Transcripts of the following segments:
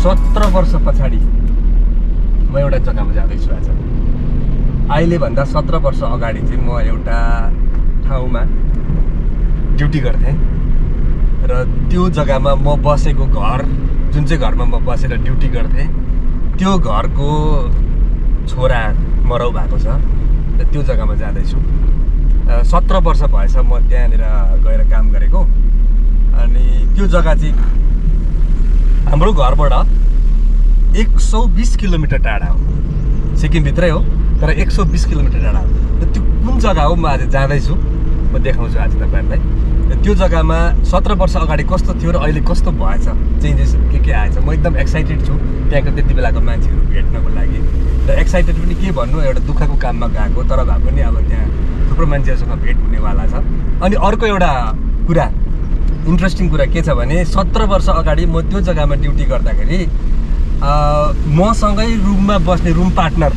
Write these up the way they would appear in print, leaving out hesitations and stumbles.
17 वर्ष पछाडि म एउटा जग्गामा जाँदैछु आज। अहिले भन्दा 17 वर्ष अगाडि चाहिँ म एउटा ठाउँमा ड्युटी गर्थेँ र त्यो जग्गामा म बसेको घर, जुन चाहिँ घरमा म बसेर ड्युटी गर्थेँ, त्यो घरको छोरा मरौ भएको छ र त्यो जग्गामा जाँदैछु। 17 वर्ष भएछ म त्यहाँनिर गएर काम गरेको। अनि त्यो जग्गा चाहिँ हाम्रो घरबाट 120 किलोमिटर टाढा हो, सिक्किमभित्रै हो तर 120 किलोमिटर टाढा हो। र त्यो कुन जग्गा हो म आज जाँदैछु, म देखाउँछु आज तपाईँहरूलाई। त्यो जग्गामा 17 वर्ष अगाडि कस्तो थियो र अहिले कस्तो भएछ, चेन्जेस के आएछ। म एकदम एक्साइटेड छु त्यहाँको त्यति बेलाको मान्छेहरू भेट्नको लागि। र एक्साइटेड पनि के भन्नु, एउटा दुःखको काममा गएको तर भए पनि अब त्यहाँ थुप्रो मान्छेहरूसँग भेट हुनेवाला छ। अनि अर्को एउटा कुरा, इन्ट्रेस्टिङ कुरा के छ भने 17 वर्ष अगाडि म त्यो जग्गामा ड्युटी गर्दाखेरि मसँगै रुममा बस्ने रुम पार्टनर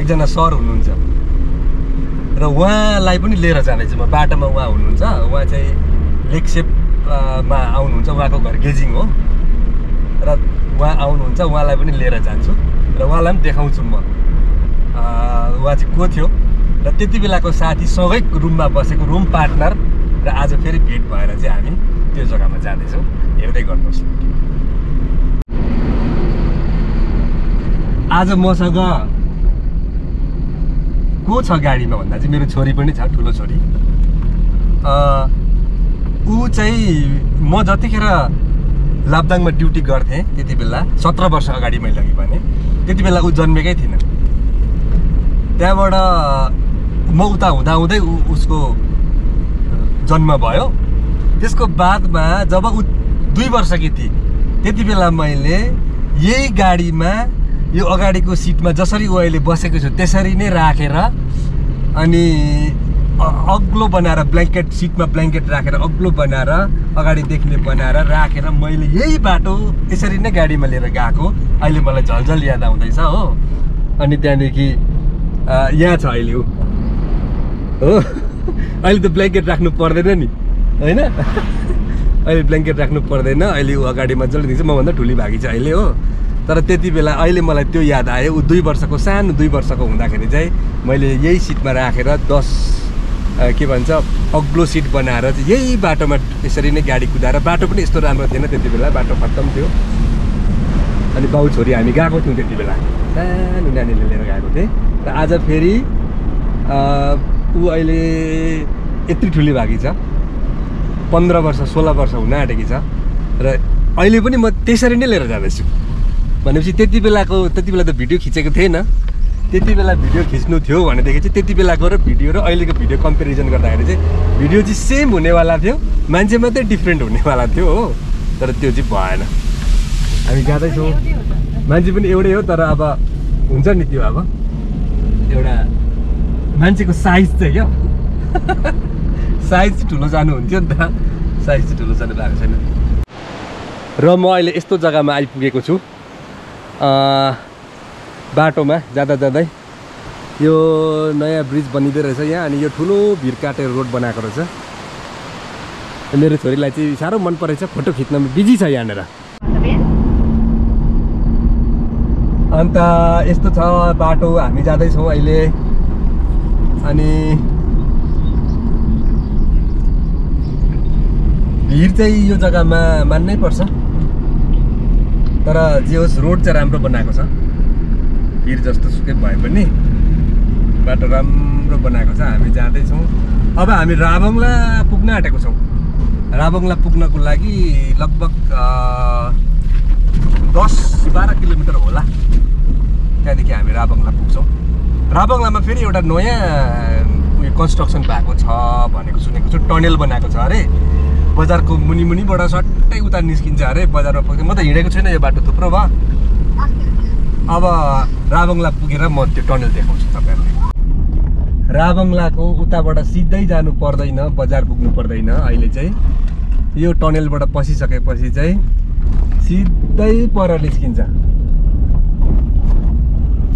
एकजना सर हुनुहुन्छ र उहाँलाई पनि लिएर जाँदैछु म। बाटोमा उहाँ हुनुहुन्छ, उहाँ चाहिँ लेकसेपमा आउनुहुन्छ, उहाँको घर गेजिङ हो र उहाँ आउनुहुन्छ, उहाँलाई पनि लिएर जान्छु र उहाँलाई पनि देखाउँछु म उहाँ चाहिँ को थियो र त्यति बेलाको साथी सँगै रुममा बसेको रुम पार्टनर। र आज फेरि भेट भएर चाहिँ हामी त्यो जग्गामा जाँदैछौँ, हेर्दै गर्नुहोस्। आज मसँग को छ गाडीमा भन्दा चाहिँ मेरो छोरी पनि छ, ठुलो छोरी। ऊ चाहिँ म जतिखेर लाब्दाङमा ड्युटी गर्थेँ त्यति बेला 17 वर्ष अगाडि मैले अघि भने, त्यति बेला ऊ जन्मेकै थिएन। त्यहाँबाट म उता हुँदाहुँदै उसको जन्म भयो। त्यसको बादमा जब ऊ 2 वर्षकी थिए त्यति बेला मैले यही गाडीमा यो अगाडिको सिटमा जसरी ऊ अहिले बसेको छु त्यसरी नै राखेर अनि अग्लो बनाएर ब्ल्याङ्केट, सिटमा ब्ल्याङ्केट राखेर अग्लो बनाएर अगाडि देख्ने बनाएर राखेर मैले यही बाटो यसरी नै गाडीमा लिएर गएको। अहिले मलाई झलझल याद आउँदैछ हो। अनि त्यहाँदेखि यहाँ छ अहिले ऊ हो। अहिले त ब्ल्याङ्केट राख्नु पर्दैन नि, होइन? अहिले ब्ल्याङ्केट राख्नु पर्दैन, अहिले ऊ अगाडि मजाले देख्छ। मभन्दा ठुली भागी छ अहिले हो। तर त्यति बेला अहिले मलाई त्यो याद आयो, ऊ 2 वर्षको, सानो 2 वर्षको हुँदाखेरि चाहिँ मैले यही सिटमा राखेर 10 के भन्छ अग्लो सिट बनाएर चाहिँ यही बाटोमा यसरी नै गाडी कुदाएर, बाटो पनि यस्तो राम्रो थिएन त्यति बेला, बाटो खत्तम थियो। अनि बाउ छोरी हामी गएको थियौँ त्यति बेला, सानो नानीले लिएर गएको थिएँ। र आज फेरि ऊ अहिले यत्रो ठुली भागी छ, 15 वर्ष 16 वर्ष हुन आँटेकी छ। र अहिले पनि म त्यसरी नै लिएर जाँदैछु। भनेपछि त्यति बेला त भिडियो खिचेको थिएन, त्यति बेला भिडियो खिच्नु थियो भनेदेखि चाहिँ त्यति बेलाको र भिडियो र अहिलेको भिडियो कम्पेरिजन गर्दाखेरि चाहिँ भिडियो चाहिँ सेम हुनेवाला थियो, मान्छे मात्रै डिफ्रेन्ट हुनेवाला थियो हो। तर त्यो चाहिँ भएन। हामी जाँदैछौँ, मान्छे पनि एउटै हो तर अब हुन्छ नि त्यो, अब एउटा मान्छेको साइज चाहिँ क्या साइज चाहिँ ठुलो जानुहुन्थ्यो नि त, साइज चाहिँ ठुलो जानु भएको छैन। र म अहिले यस्तो जग्गामा आइपुगेको छु, बाटोमा जाँदा जाँदै यो नयाँ ब्रिज बनिँदै रहेछ यहाँ। अनि यो ठुलो भिर काटेर रोड बनाएको रहेछ। मेरो छोरीलाई चाहिँ साह्रो मन परेछ, फोटो खिच्नमा बिजी छ यहाँनिर। अन्त यस्तो छ बाटो, हामी जाँदैछौँ अहिले। अनि भिड चाहिँ यो जग्गामा मान्नै पर्छ, तर जे होस् रोड चाहिँ राम्रो बनाएको छ। भिड जस्तो सुकै भए पनि बाटो राम्रो बनाएको छ। हामी जाँदैछौँ अब, हामी राबङला पुग्न आँटेको छौँ। राबङला पुग्नको लागि लगभग 10-12 किलोमिटर होला, त्यहाँदेखि हामी राबङला पुग्छौँ। राबङलामा फेरि एउटा नयाँ उयो कन्स्ट्रक्सन भएको छ भनेको सुनेको छु, टनेल बनाएको छ अरे। बजारको मुनिबाट सट्टै उता निस्किन्छ अरे बजारमा पुग्छ। म त हिँडेको छैन यो बाटो, थुप्रो भयो। अब राबङला पुगेर म त्यो टनेल देखाउँछु तपाईँहरूलाई। राबङलाको उताबाट सिधै जानु पर्दैन, बजार पुग्नु पर्दैन। अहिले चाहिँ यो टनेलबाट पसिसकेपछि चाहिँ सिधै पर निस्किन्छ,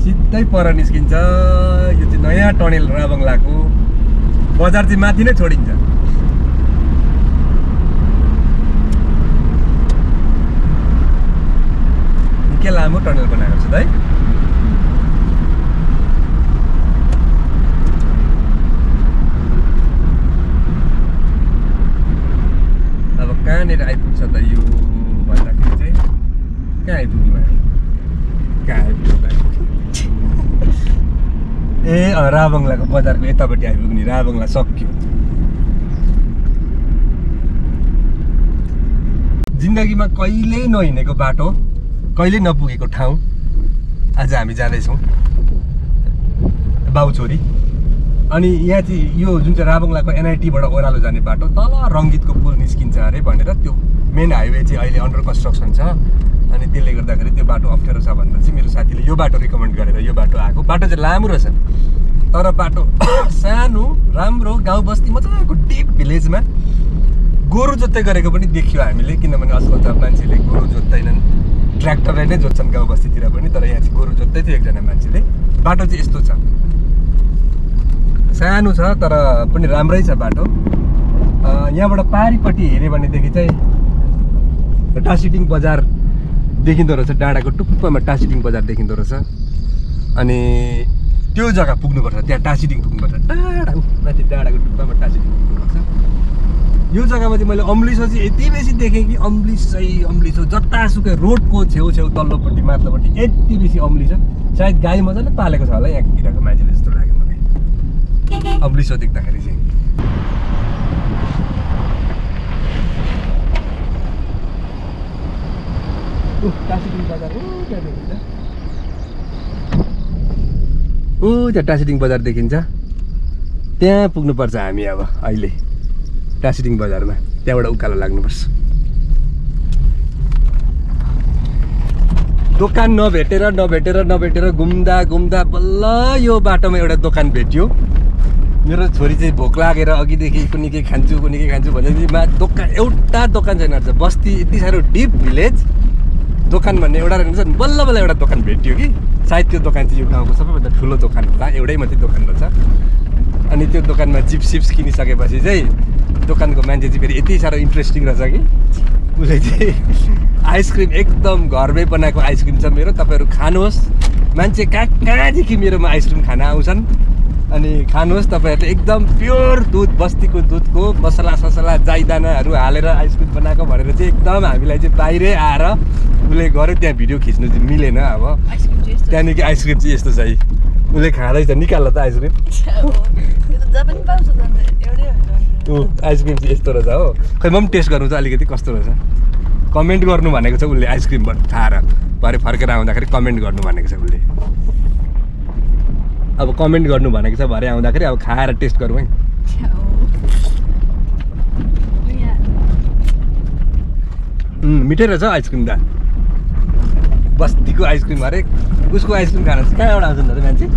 सिधै पर निस्किन्छ। यो चाहिँ नयाँ टनेल राबङलाको। बजार चाहिँ माथि नै छोडिन्छ। लामो टनल बनाएको छ है। अब कहाँनिर आइपुग्छ त यो भन्दाखेरि चाहिँ कहाँ आइपुग्नु हामी? कहाँ आइपुग्नु? ए राबङ्लाको बजारको यतापट्टि आइपुग्ने। राबङ्ला सक्यो। जिन्दगीमा कहिल्यै नहिँडेको बाटो, कहिल्यै नपुगेको ठाउँ आज हामी जाँदैछौँ बाउ छोरी। अनि यहाँ चाहिँ यो जुन चाहिँ राबङ्लाको एनआइटीबाट ओह्रालो जाने बाटो तल रङ्गीतको पुल निस्किन्छ अरे भनेर, त्यो मेन हाइवे चाहिँ अहिले अन्डर कन्स्ट्रक्सन छ। अनि त्यसले गर्दाखेरि त्यो बाटो अप्ठ्यारो छ भनेर चाहिँ मेरो साथीले यो बाटो रिकमेन्ड गरेर यो बाटो आएको। बाटो चाहिँ लामो रहेछ, तर बाटो सानो राम्रो, गाउँ बस्ती मजाको डिप भिलेजमा गोरु जोत्दै गरेको पनि देखियो हामीले। किनभने आजकल त मान्छेले गोरु जोत्दैनन्, ट्र्याक्टरले नै जोत्छन् गाउँ बस्तीतिर पनि, तर यहाँ चाहिँ गोरु जोत्दै थियो एकजना मान्छेले। बाटो चाहिँ यस्तो छ, सानो छ तर पनि राम्रै छ बाटो। यहाँबाट पारिपट्टि हेऱ्यो भनेदेखि चाहिँ टासिटिङ बजार देखिँदो रहेछ, डाँडाको टुप्पोमा टासिटिङ बजार देखिँदो रहेछ। अनि त्यो जग्गा पुग्नुपर्छ, त्यहाँ टासिटिङ पुग्नुपर्छ, टाढा माथि डाँडाको टुप्पामा टासिटिङ पुग्नुपर्छ। यो जग्गामा चाहिँ मैले अम्लिसो चाहिँ यति बेसी देखेँ कि अम्लिसो जतासुकै रोडको छेउछेउ तल्लोपट्टि माथिल्लोपट्टि यति बेसी अम्लिसो। सायद गाई मजाले पालेको छ होला यहाँतिरको मान्छेले जस्तो लाग्यो मलाई अम्लिसो देख्दाखेरि चाहिँ। टासिटिङ बजार त्यहाँ टासिटिङ बजार देखिन्छ। त्यहाँ पुग्नुपर्छ हामी अब अहिले टासिटिङ बजारमा, त्यहाँबाट उकालो लाग्नुपर्छ। दोकान नभेटेर घुम्दा बल्ल यो बाटोमा एउटा दोकान भेट्यो। मेरो छोरी चाहिँ भोक लागेर अघिदेखि कुनै के खान्छु भनेपछि दोकान एउटा दोकान छैन रहेछ। बस्ती यति साह्रो डिप भिलेज, दोकान भन्ने एउटा रहेछ। बल्ल एउटा दोकान भेट्यो कि सायद त्यो दोकान चाहिँ यो गाउँको सबैभन्दा ठुलो दोकान होला, एउटै मात्रै दोकान रहेछ। अनि त्यो दोकानमा चिप्स किनिसकेपछि चाहिँ दोकानको मान्छे चाहिँ फेरि यति साह्रो इन्ट्रेस्टिङ रहेछ कि उसले चाहिँ आइसक्रिम एकदम घरमै बनाएको आइसक्रिम छ मेरो, तपाईँहरू खानुहोस्। मान्छे कहाँदेखि मेरोमा आइसक्रिम खान आउँछन्, अनि खानुहोस् तपाईँहरूले। एकदम प्योर दुध, बस्तीको दुधको मसला जाइदानाहरू हालेर आइसक्रिम बनाएको भनेर चाहिँ एकदम हामीलाई चाहिँ बाहिरै आएर उसले गऱ्यो। त्यहाँ भिडियो खिच्नु चाहिँ मिलेन। अब त्यहाँदेखि आइसक्रिम चाहिँ यस्तो छ है, उसले खाँदैछ, निकाल्छ त आइसक्रिम। आइसक्रिम चाहिँ यस्तो रहेछ हो। खै म पनि टेस्ट गर्नु चाहिँ अलिकति कस्तो रहेछ कमेन्ट गर्नु भनेको छ उसले। आइसक्रिम खाएर भरे फर्केर आउँदाखेरि कमेन्ट गर्नु भनेको छ उसले। अब कमेन्ट गर्नु भनेको छ भरे आउँदाखेरि, अब खाएर टेस्ट गरौँ है। मिठै रहेछ आइसक्रिम त, बस्तीको आइसक्रिम अरे। उसको आइसक्रिम खान चाहिँ कहाँबाट आउँछ त मान्छे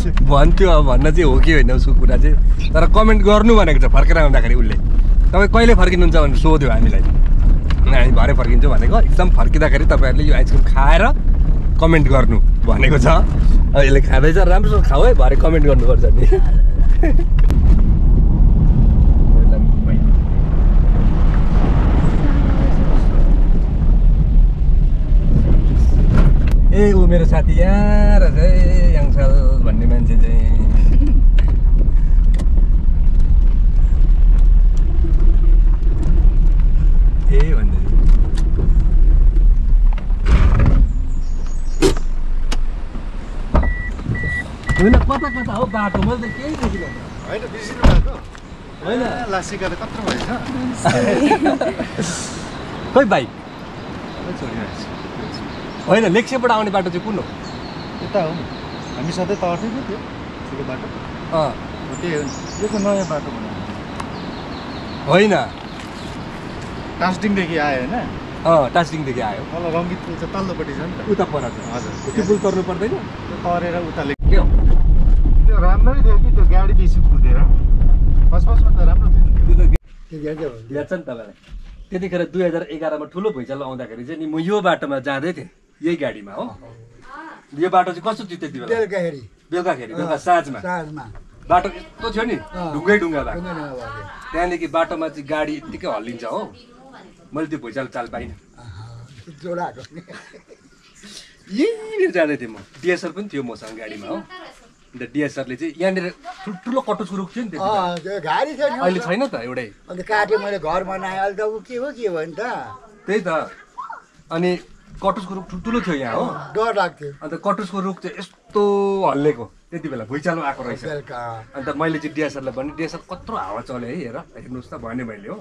भन्थ्यो। अब भन्न चाहिँ हो कि होइन उसको कुरा चाहिँ, तर कमेन्ट गर्नु भनेको छ फर्केर आउँदाखेरि उसले। तपाईँ कहिले फर्किनुहुन्छ भनेर सोध्यो हामीलाई, हामी भरे फर्किन्छौँ भनेको। एकदम फर्किँदाखेरि तपाईँहरूले यो आइसक्रिम खाएर कमेन्ट गर्नु भनेको छ। अब यसले खाँदैछ, राम्रोसँग खाऊ है, भरे कमेन्ट गर्नुपर्छ नि। ए ऊ मेरो साथी यहाँ रहेछ है, याङसाल भन्ने मान्छे चाहिँ। ए भन्दै होइन, कता हो बाटो, मैले त केही देखिनँ। होइन बिर्सिनु भएको होइन, लासिका त कत्रो भएछ। खोइ बाइक होइन, लेक्सेबाट आउने बाटो चाहिँ कुन हो? यता हो, हामी सधैँ तर्दै थियो त्यो ठुलो बाटो। त्यही हो, यो चाहिँ नयाँ बाटो बनाएको होइन, टास्टिङदेखि आयो होइन। टास्टिङदेखि आयो। तल रङ्गित पुल चाहिँ तल्लोपट्टि छ नि त, उता पर छ। हजुर, त्यो पुल तर्नु पर्दैन, त्यो तरेर उताले के हो त्यो राम्रै थियो कि त्यो गाडी बेसी कुदेर फर्स्टमा त राम्रो थियो। याद छ नि तपाईँलाई त्यतिखेर 2011मा ठुलो भुइँचालो आउँदाखेरि चाहिँ नि म यो बाटोमा जाँदै थिएँ, यही गाडीमा हो। यो बाटो चाहिँ कस्तो थियो त्यति बेला? बेलुकाखेरि बेलुका साँझमा बाटो यस्तो थियो नि, ढुङ्गा भएको। त्यहाँदेखि बाटोमा चाहिँ गाडी यत्तिकै हल्लिन्छ हो। मैले त्यो भुइँचालो चाल पाइनँ। जोडाको यहीँनिर जाँदै थिएँ म डिएसआर पनि थियो मसँग गाडीमा हो अन्त डिएसआरले चाहिँ यहाँनिर ठुल्ठुलो कटुसको रुख थियो नि त्यो गाडी थियो नि अहिले छैन त एउटै अन्त काट्यो मैले घर बनाएँ अहिले त ऊ के हो नि त त्यही त अनि कटुसको रुख ठुल्ठुलो थियो यहाँ हो डर लाग्थ्यो अन्त कटुसको रुख चाहिँ यस्तो हल्लेको त्यति बेला भुइँचालो आएको रहेछ बेलुका अन्त मैले चाहिँ डिएसआरलाई भने डिएसआर कत्रो हावा चल्यो है हेर हेर्नुहोस् त भने मैले हो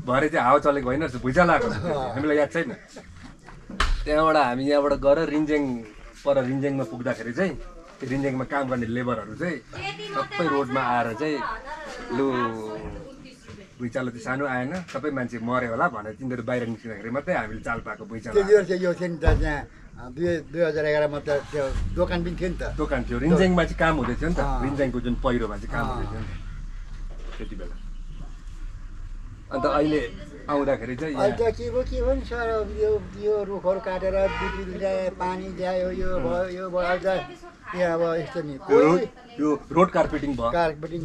भरे चाहिँ हावा चलेको होइन रहेछ भुइँचालो आएको हामीलाई याद छैन त्यहाँबाट हामी यहाँबाट गएर रिन्जेङ पर रिन्जेङमा पुग्दाखेरि चाहिँ त्यो रिन्जेङमा काम गर्ने लेबरहरू चाहिँ सबै रोडमा आएर चाहिँ लु भुइँचालो चाहिँ सानो आएन सबै मान्छे मऱ्यो होला भनेर तिनीहरू बाहिर निस्किँदाखेरि मात्रै हामीले चाल पाएको भुइँचालो चाहिँ यो थियो नि त त्यहाँ 2011 मा त त्यो दोकान पनि थियो नि त दोकान थियो रिन्जेङमा चाहिँ काम हुँदै थियो नि त रिन्जेङको जुन पहिरोमा चाहिँ काम हुँदै थियो नि त त्यति बेला अन्त अहिले आउँदाखेरि चाहिँ अहिले त के भयो नि सर यो रुखहरू काटेर बिजुली ल्याए पानी ल्यायो यो भयो यो भयो अहिले त यहाँ अब यस्तो नि यो रोड कार्पेटिङ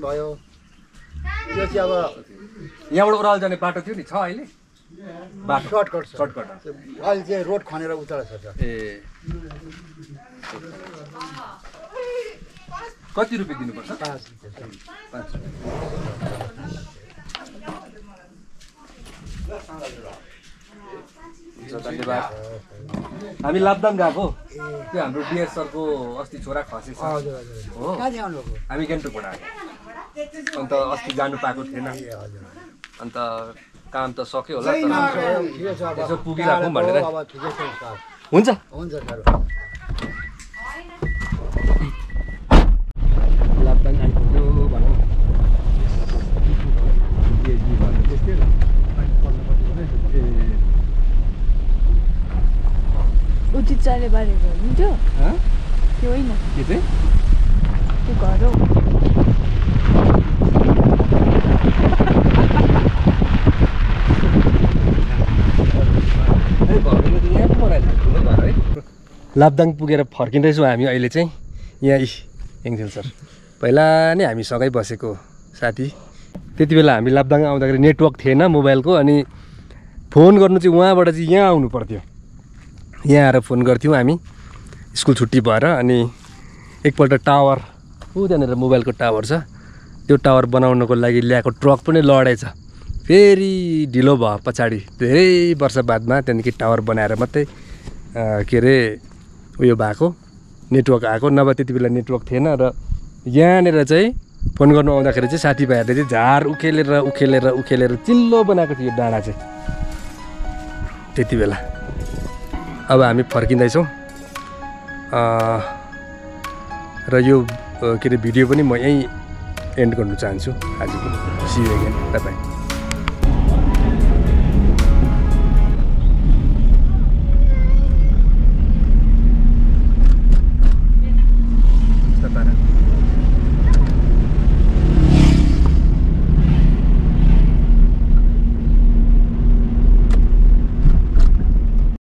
भयो यो चाहिँ अब यहाँबाट ओह्रालो जाने बाटो थियो नि छ अहिले बाटो सर्टकट अहिले चाहिँ रोड खनेर उता छ ए कति रुपियाँ दिनुपर्छ 5 धन्यवाद हामी लाब्दाङ गएको त्यो हाम्रो डिएसआरको अस्ति छोरा खसेछ हो हामी गान्तोकबाट आएको अन्त अस्ति जानु पाएको थिएन अन्त काम त सक्यो होला यसो पुगिराखौँ भनेर हुन्छ लाब्दाङ आइपुग्यो भनौँ उचित चाले बारेको हो नि त्यो होइन के चाहिँ त्यो घर हो लाब्दाङ पुगेर फर्किँदैछौँ हामी अहिले चाहिँ यहाँ एङ्जेल सर पहिला नै हामी सँगै बसेको साथी त्यति बेला हामी लाब्दाङ आउँदाखेरि नेटवर्क थिएन मोबाइलको अनि फोन गर्नु चाहिँ उहाँबाट चाहिँ यहाँ आउनु पर्थ्यो यहाँ आएर फोन गर्थ्यौँ हामी स्कुल छुट्टी भएर अनि एकपल्ट टावर ऊ त्यहाँनिर मोबाइलको टावर छ त्यो टावर बनाउनको लागि ल्याएको ट्रक पनि लडेछ फेरि ढिलो भयो पछाडि धेरै वर्ष बादमा त्यहाँदेखि टावर बनाएर मात्रै के अरे उयो भएको नेटवर्क आएको नभए त्यति बेला नेटवर्क थिएन र यहाँनिर चाहिँ फोन गर्नु आउँदाखेरि चाहिँ साथीभाइहरूले चाहिँ झार उखेलेर चिल्लो बनाएको थियो डाँडा चाहिँ त्यति बेला अब हामी फर्किँदैछौँ र यो के अरे भिडियो पनि म यहीँ एन्ड गर्नु चाहन्छु आजको see you again bye by